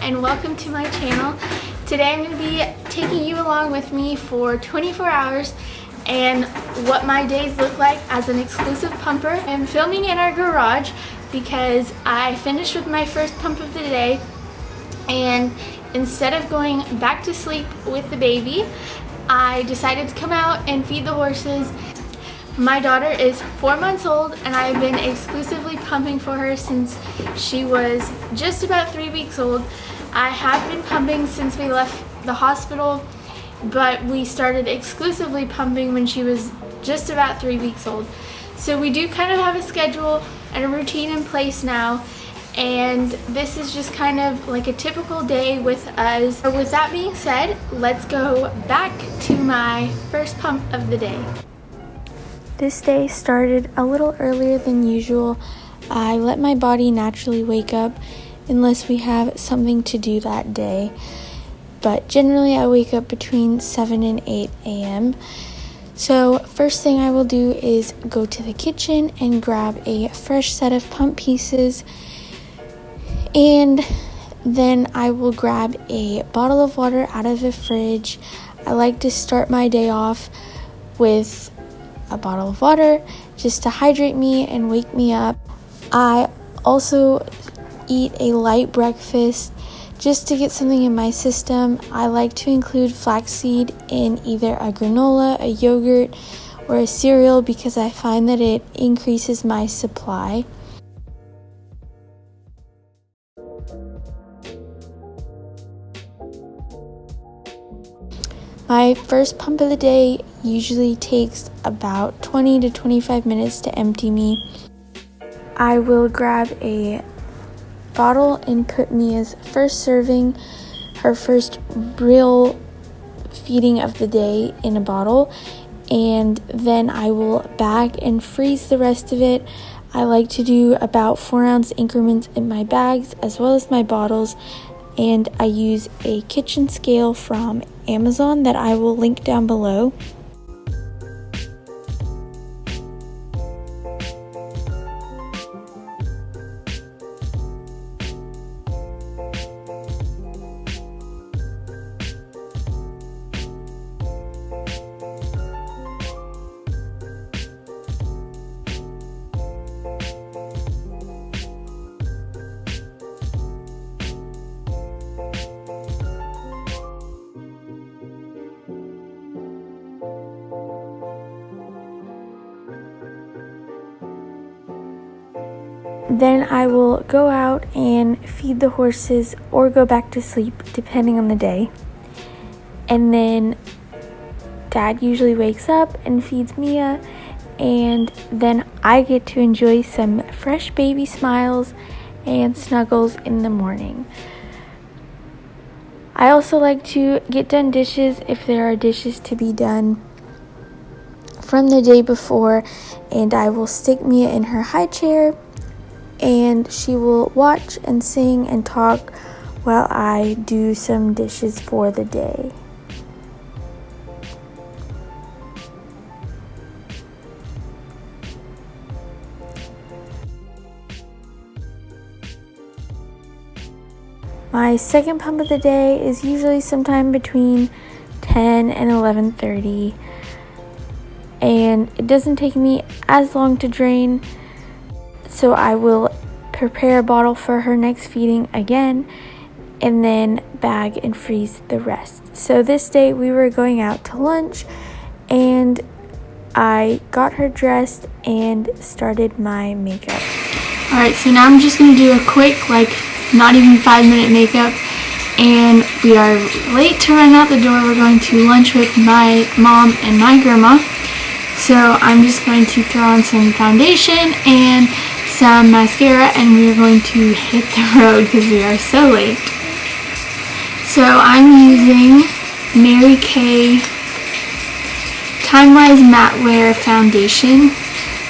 and welcome to my channel. Today I'm going to be taking you along with me for 24 hours and what my days look like as an exclusive pumper. I'm filming in our garage because I finished with my first pump of the day, and instead of going back to sleep with the baby, I decided to come out and feed the horses. My daughter is 4 months old and I've been exclusively pumping for her since she was just about 3 weeks old. I have been pumping since we left the hospital, but we started exclusively pumping when she was just about 3 weeks old. So we do kind of have a schedule and a routine in place now, and this is just kind of like a typical day with us. So with that being said, let's go back to my first pump of the day. This day started a little earlier than usual. I let my body naturally wake up unless we have something to do that day. But generally I wake up between 7 and 8 a.m. So first thing I will do is go to the kitchen and grab a fresh set of pump pieces. And then I will grab a bottle of water out of the fridge. I like to start my day off with a bottle of water just to hydrate me and wake me up. I also eat a light breakfast just to get something in my system. I like to include flaxseed in either a granola, a yogurt, or a cereal because I find that it increases my supply. My first pump of the day usually takes about 20 to 25 minutes to empty me. I will grab a bottle and put Mia's first serving, her first real feeding of the day, in a bottle, and then I will bag and freeze the rest of it. I like to do about 4-ounce increments in my bags as well as my bottles, and I use a kitchen scale from Amazon that I will link down below. Then I will go out and feed the horses or go back to sleep depending on the day. And then Dad usually wakes up and feeds Mia, and then I get to enjoy some fresh baby smiles and snuggles in the morning. I also like to get done dishes if there are dishes to be done from the day before, and I will stick Mia in her high chair and she will watch and sing and talk while I do some dishes for the day. My second pump of the day is usually sometime between 10 and 11:30, and it doesn't take me as long to drain. So I will prepare a bottle for her next feeding again, and then bag and freeze the rest. So this day we were going out to lunch, and I got her dressed and started my makeup. Alright, so now I'm just going to do a quick, not even 5-minute makeup, and we are late to run out the door. We're going to lunch with my mom and my grandma. So I'm just going to throw on some foundation and some mascara, and we are going to hit the road because we are so late. So I'm using Mary Kay Time Wise Matte Wear Foundation,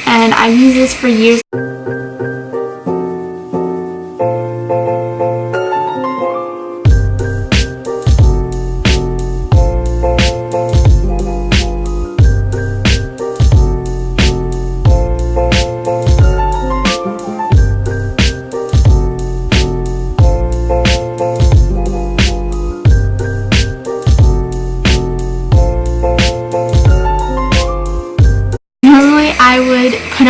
and I've used this for years.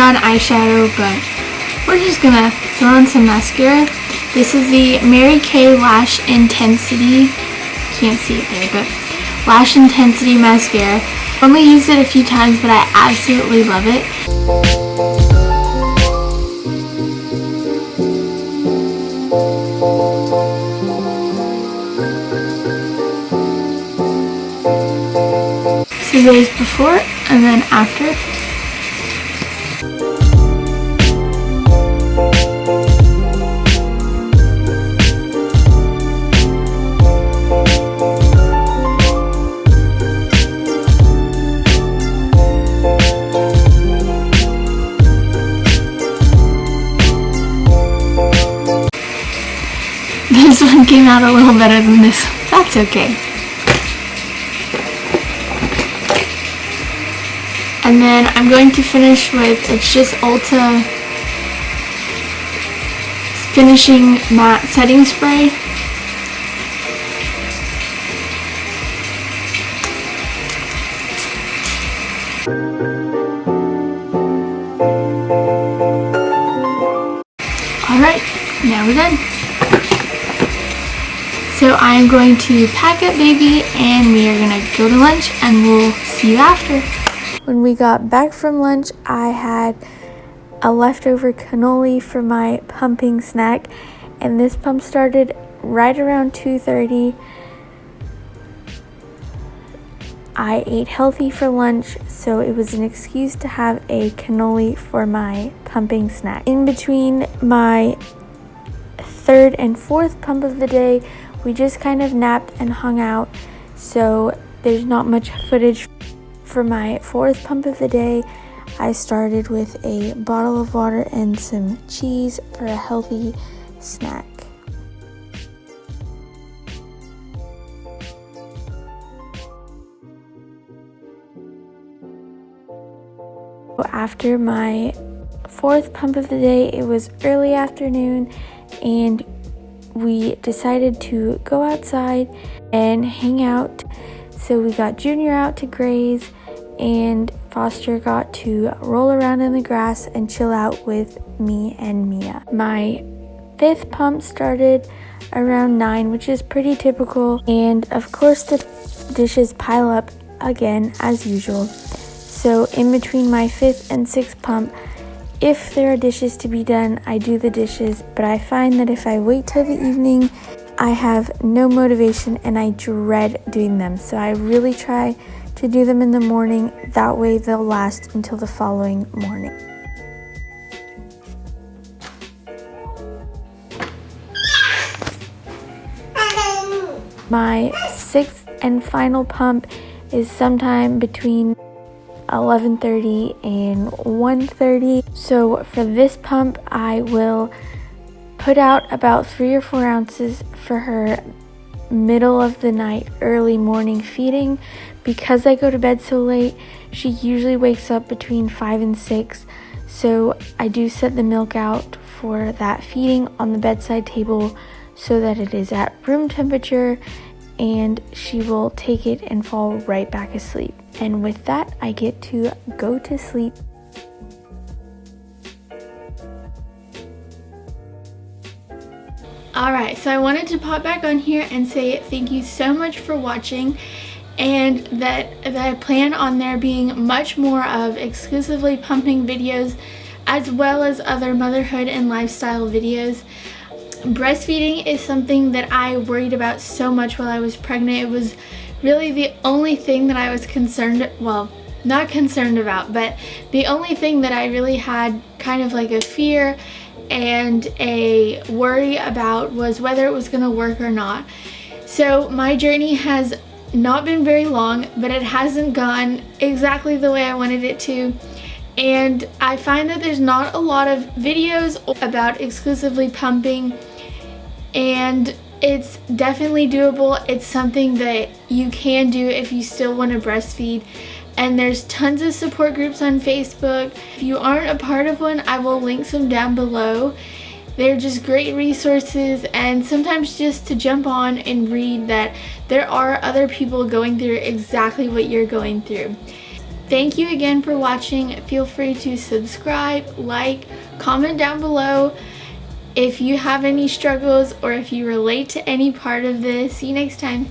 on eyeshadow, but we're just gonna throw on some mascara. This is the Mary Kay Lash Intensity, can't see it there, but Lash Intensity Mascara. I've only used it a few times, but I absolutely love it. So there's before and then after. This one came out a little better than this one. That's okay. And then I'm going to finish with, it's just Ulta Finishing Matte Setting Spray. Alright, now we're done. So I am going to pack up baby and we are going to go to lunch and we'll see you after. When we got back from lunch, I had a leftover cannoli for my pumping snack, and this pump started right around 2:30. I ate healthy for lunch, so it was an excuse to have a cannoli for my pumping snack. In between my third and fourth pump of the day, we just kind of napped and hung out, so there's not much footage. For my fourth pump of the day, I started with a bottle of water and some cheese for a healthy snack. After my fourth pump of the day, it was early afternoon and we decided to go outside and hang out. So we got Junior out to graze and Foster got to roll around in the grass and chill out with me and Mia. My fifth pump started around 9, which is pretty typical, and of course the dishes pile up again as usual. So in between my fifth and sixth pump, if there are dishes to be done, I do the dishes, but I find that if I wait till the evening, I have no motivation and I dread doing them. So I really try to do them in the morning, that way they'll last until the following morning. My sixth and final pump is sometime between 11:30 and 1:30. So for this pump, I will put out about 3 or 4 ounces for her middle of the night, early morning feeding. Because I go to bed so late, she usually wakes up between 5 and 6. So I do set the milk out for that feeding on the bedside table so that it is at room temperature, and she will take it and fall right back asleep. And with that, I get to go to sleep. Alright, so I wanted to pop back on here and say thank you so much for watching, and that I plan on there being much more of exclusively pumping videos as well as other motherhood and lifestyle videos. Breastfeeding is something that I worried about so much while I was pregnant. It was really the only thing that I was concerned, well, not concerned about, but the only thing that I really had kind of like a fear and a worry about was whether it was going to work or not. So my journey has not been very long, but it hasn't gone exactly the way I wanted it to. And I find that there's not a lot of videos about exclusively pumping, and it's definitely doable. It's something that you can do if you still want to breastfeed. And there's tons of support groups on Facebook. If you aren't a part of one, I will link some down below. They're just great resources, and sometimes just to jump on and read that there are other people going through exactly what you're going through. Thank you again for watching. Feel free to subscribe, like, comment down below if you have any struggles or if you relate to any part of this. See you next time.